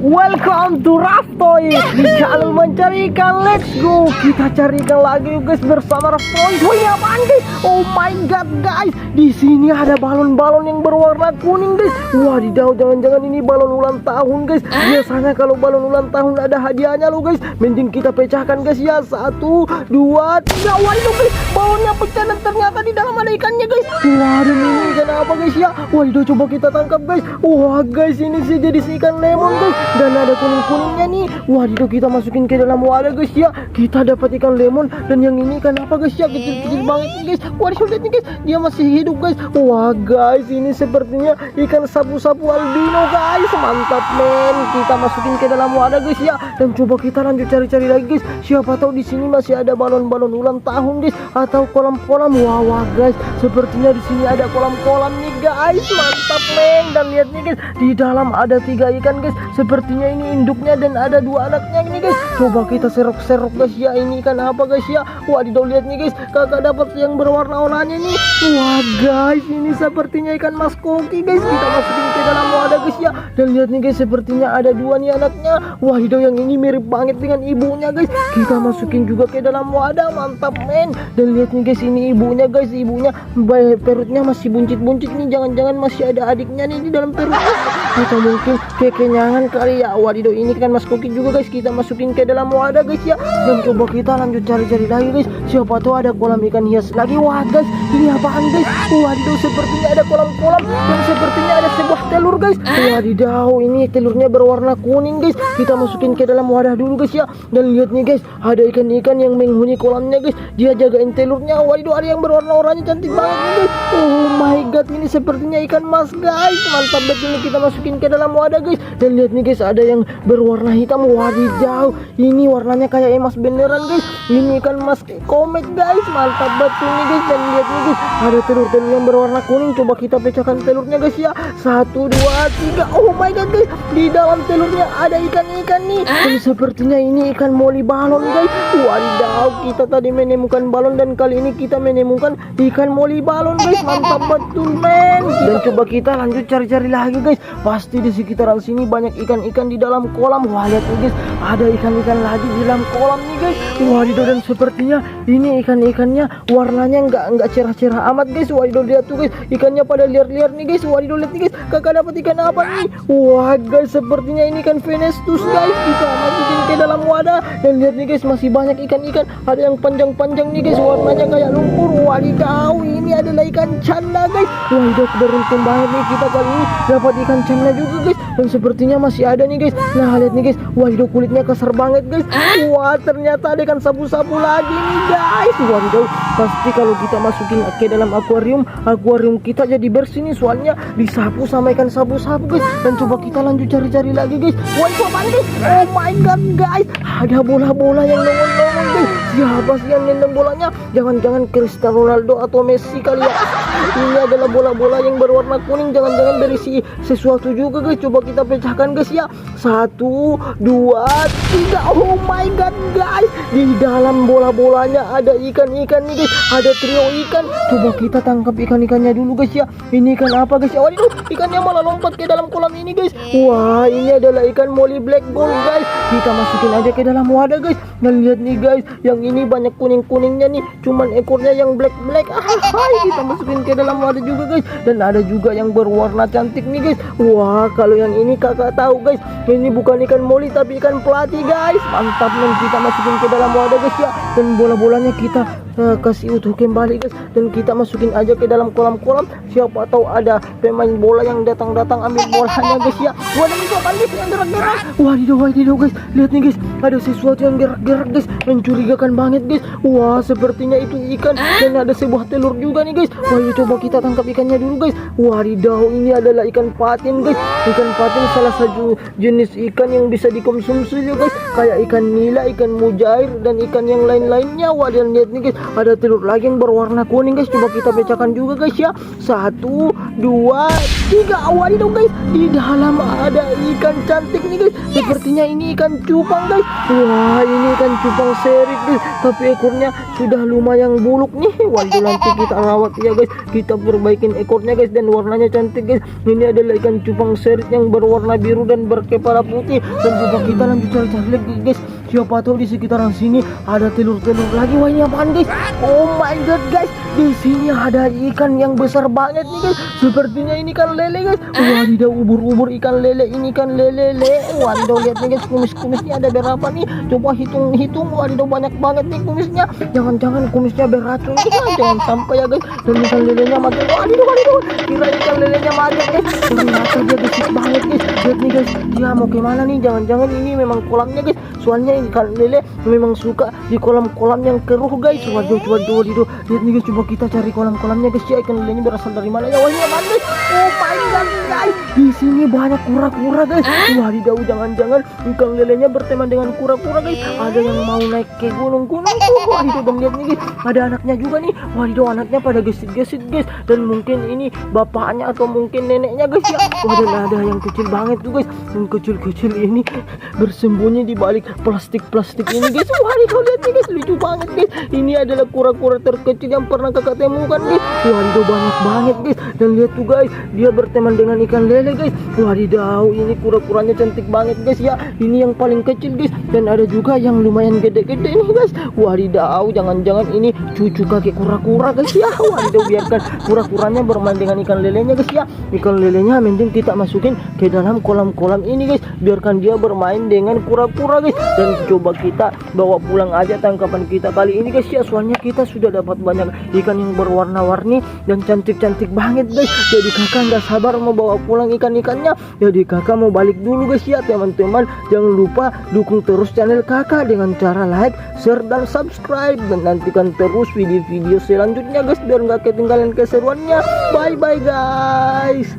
Welcome to Raftoy di channel mencari ikan. Let's go, kita cari ikan lagi yuk guys bersama Raftoy. Wih, apaan guys? Oh my god guys, di sini ada balon-balon yang berwarna kuning guys. Wadidaw, jangan-jangan ini balon ulang tahun guys. Biasanya kalau balon ulang tahun ada hadiahnya loh guys. Mending kita pecahkan guys ya. 1, 2, 3. Waduh guys, balonnya pecah dan ternyata di dalam ada ikannya guys. Waduh, ini ikan apa guys ya? Waduh, coba kita tangkap guys. Wah guys, ini sih jadi ikan lemon guys. Dan ada kuning-kuningnya nih. Waduh, kita masukin ke dalam wadah guys ya. Kita dapat ikan lemon. Dan yang ini ikan apa guys ya? Kecil-kecil banget nih guys. Waduh, lihat nih guys, dia masih hidup guys. Wah guys, ini sepertinya ikan sapu-sapu albino guys. Mantap men. Kita masukin ke dalam wadah guys ya. Dan coba kita lanjut cari-cari lagi guys. Siapa tahu di sini masih ada balon-balon ulang tahun guys, atau kolam-kolam. Wah guys, sepertinya di sini ada kolam-kolam nih guys. Mantap men. Dan lihat nih guys, di dalam ada 3 ikan guys. Sepertinya ini induknya dan ada 2 anaknya ini guys. Coba kita serok-serok guys ya. Ini ikan apa guys ya? Waduh, lihat nih guys, kakak dapat yang berwarna oranye nih. Wah guys, ini sepertinya ikan mas koki guys. Kita masukin ke dalam wadah guys ya. Dan lihat nih guys, sepertinya ada 2 nih anaknya. Waduh, yang ini mirip banget dengan ibunya guys. Kita masukin juga ke dalam wadah. Mantap men. Dan lihat nih guys, ini ibunya guys. Ibunya perutnya masih buncit-buncit nih. Jangan-jangan masih ada adiknya nih di dalam perutnya. Atau mungkin kekenyangan kali ya. Waduh, ini kan mas koki juga guys. Kita masukin ke dalam wadah guys ya. Dan coba kita lanjut cari-cari lagi guys. Siapa tahu ada kolam ikan hias lagi. Wah guys, ini apaan guys? Waduh, sepertinya ada kolam-kolam. Dan sepertinya ada sebuah telur guys. Wadidaw, ini telurnya berwarna kuning guys. Kita masukin ke dalam wadah dulu guys ya. Dan lihat nih guys, ada ikan-ikan yang menghuni kolamnya guys. Dia jagain telurnya. Waduh, ada yang berwarna oranye cantik banget nih guys. Oh my god, ini sepertinya ikan mas guys. Mantap banget, ini kita masukin ke dalam wadah guys. Dan lihat nih guys, ada yang berwarna hitam. Wadidaw, ini warnanya kayak emas beneran guys. Ini ikan mas komet guys. Mantap banget ini guys. Dan lihat nih guys, ada telur-telur yang berwarna kuning. Coba kita pecahkan telurnya guys ya. 1, 2, 3. Oh my god guys, di dalam telurnya ada ikan-ikan nih. Dan sepertinya ini ikan moli balon guys. Wadidaw, kita tadi menemukan balon dan kali ini kita menemukan ikan moli balon guys. Mantap betul men. Dan coba kita lanjut cari-cari lagi guys. Pasti di sekitaran sini banyak ikan-ikan di dalam kolam. Wah lihat nih guys, ada ikan-ikan lagi di dalam kolam nih guys. Waduh, dan sepertinya ini ikan-ikannya warnanya nggak cerah-cerah amat guys. Waduh, lihat tuh guys, ikannya pada liar-liar nih guys. Waduh, lihat nih guys, kakak dapat ikan apa nih? Wah guys, sepertinya ini ikan Venestus guys. Kita masukin ke dalam wadah. Dan lihat nih guys, masih banyak ikan-ikan. Ada yang panjang-panjang nih guys, warnanya kayak lumpur. Wadidaw, ini adalah ikan canda guys. Waduh, beruntung banget nih kita kali ini dapat ikan canda juga guys. Dan sepertinya masih ada nih guys. Nah lihat nih guys, waduh, kulitnya kasar banget guys. Wah, ternyata ada ikan sapu-sapu lagi nih guys. Waduh, pasti kalau kita masukin ke dalam akuarium kita jadi bersih nih, soalnya disapu sama ikan sapu-sapu guys. Dan coba kita lanjut cari-cari lagi guys. Waduh, apaan guys? Oh my god guys, ada bola-bola yang nongol-nongol guys. Siapa sih yang nendang bolanya? Jangan-jangan Cristiano Ronaldo atau Messi kali ya. Ini adalah bola-bola yang berwarna kuning. Jangan-jangan berisi sesuatu juga guys. Coba kita pecahkan guys ya. 1, 2, 3. Oh my god guys, di dalam bola-bolanya ada ikan-ikan nih guys. Ada trio ikan. Coba kita tangkap ikan-ikannya dulu guys ya. Ini ikan apa guys ya? Waduh, ikannya malah lompat ke dalam kolam ini guys. Wah, ini adalah ikan molly black ball guys. Kita masukin aja ke dalam wadah guys. Dan lihat nih guys, yang ini banyak kuning-kuningnya nih, cuman ekornya yang black-black. Kita masukin ke dalam wadah juga guys. Dan ada juga yang berwarna cantik nih guys. Wah, kalau yang ini kakak tahu guys, ini bukan ikan moli tapi ikan pelati guys. Mantap men, kita masukin ke dalam wadah guys ya. Dan bola-bolanya kita kasih utuh kembali guys. Dan kita masukin aja ke dalam kolam-kolam. Siapa tahu ada pemain bola yang datang-datang ambil bolanya guys ya. Waduh, itu apa guys yang gerak-gerak? Waduh guys, lihat nih guys, ada sesuatu yang gerak-gerak guys. Mencurigakan banget guys. Wah, sepertinya itu ikan. Dan ada sebuah telur juga nih guys. Waduh, coba kita tangkap ikannya dulu guys. Wadidaw, ini adalah ikan patin guys. Ikan patin salah satu jenis ikan yang bisa dikonsumsi juga guys. Kayak ikan nila, ikan mujair, dan ikan yang lain-lainnya. Waduh, lihat nih guys, ada telur lagi yang berwarna kuning guys. Coba kita pecahkan juga guys ya. 1, 2, 3. Waduh guys, di dalam ada ikan cantik nih guys. Sepertinya ini ikan cupang guys. Wah, ini ikan cupang serik guys. Tapi ekornya sudah lumayan buluk nih. Waduh, nanti kita rawat ya guys. kita perbaikin ekornya guys, dan warnanya cantik guys. Ini adalah ikan cupang serit yang berwarna biru dan berkepala putih. Dan coba kita lanjut cari-cari lagi guys, siapa tahu di sekitaran sini ada telur-telur lagi. Wah, ini apaan guys? Oh my god guys, di sini ada ikan yang besar banget nih guys. Sepertinya ini ikan lele guys. Wadidaw, ubur-ubur ikan lele. Ini ikan lele. Wadidaw, lihat nih guys, kumis-kumisnya ada berapa nih? Coba hitung-hitung. Wadidaw, banyak banget nih kumisnya. Jangan-jangan kumisnya beracun. Jangan sampai ya guys. Dan ikan lelenya mati. Wadidaw, kira ikan lelenya mati guys. Ternyata dia gesit banget guys. Lihat nih guys, dia mau kemana nih? Jangan-jangan ini memang kolamnya guys. Soalnya ikan lele memang suka di kolam-kolam yang keruh guys. Waduh, lihat nih guys, coba kita cari kolam-kolamnya guys ya. Ikan lelenya berasal dari mana ya? Wah, ini apaan guys? Oh my god guys, di sini banyak kura-kura guys. Wadidaw, jangan-jangan ikan lelenya berteman dengan kura-kura guys. Ada yang mau naik ke gunung-gunung. Wadidaw, dan lihat nih guys, ada anaknya juga nih. Wadidaw, anaknya pada gesit-gesit guys. Dan mungkin ini bapaknya atau mungkin neneknya guys ya. Waduh, ada yang kecil banget tuh guys. Yang kecil-kecil ini bersembunyi di balik plastik-plastik ini guys. Wadidaw, lihat nih guys, lucu banget guys. Ini adalah kura-kura terkecil yang pernah kakak temukan guys. Wadidaw, banyak banget guys. Dan lihat tuh guys, dia berteman dengan ikan lele guys. Wadidaw, ini kura-kuranya cantik banget guys ya. Ini yang paling kecil guys. Dan ada juga yang lumayan gede-gede nih guys. Wadidaw, jangan-jangan ini cucu kakek kura-kura guys ya. Wadidaw, biarkan kura-kuranya bermain dengan ikan lelenya guys ya. Ikan lelenya mending kita masukin ke dalam kolam-kolam ini guys. Biarkan dia bermain dengan kura-kura guys. Dan coba kita bawa pulang aja tangkapan kita kali ini guys ya. Soalnya kita sudah dapat banyak ikan yang berwarna-warni dan cantik-cantik banget guys. Jadi kakak nggak sabar mau bawa pulang ikan-ikannya. Jadi kakak mau balik dulu guys ya teman-teman. Jangan lupa dukung terus channel kakak dengan cara like, share, dan subscribe. Dan nantikan terus video-video selanjutnya guys, biar nggak ketinggalan keseruannya. Bye bye guys.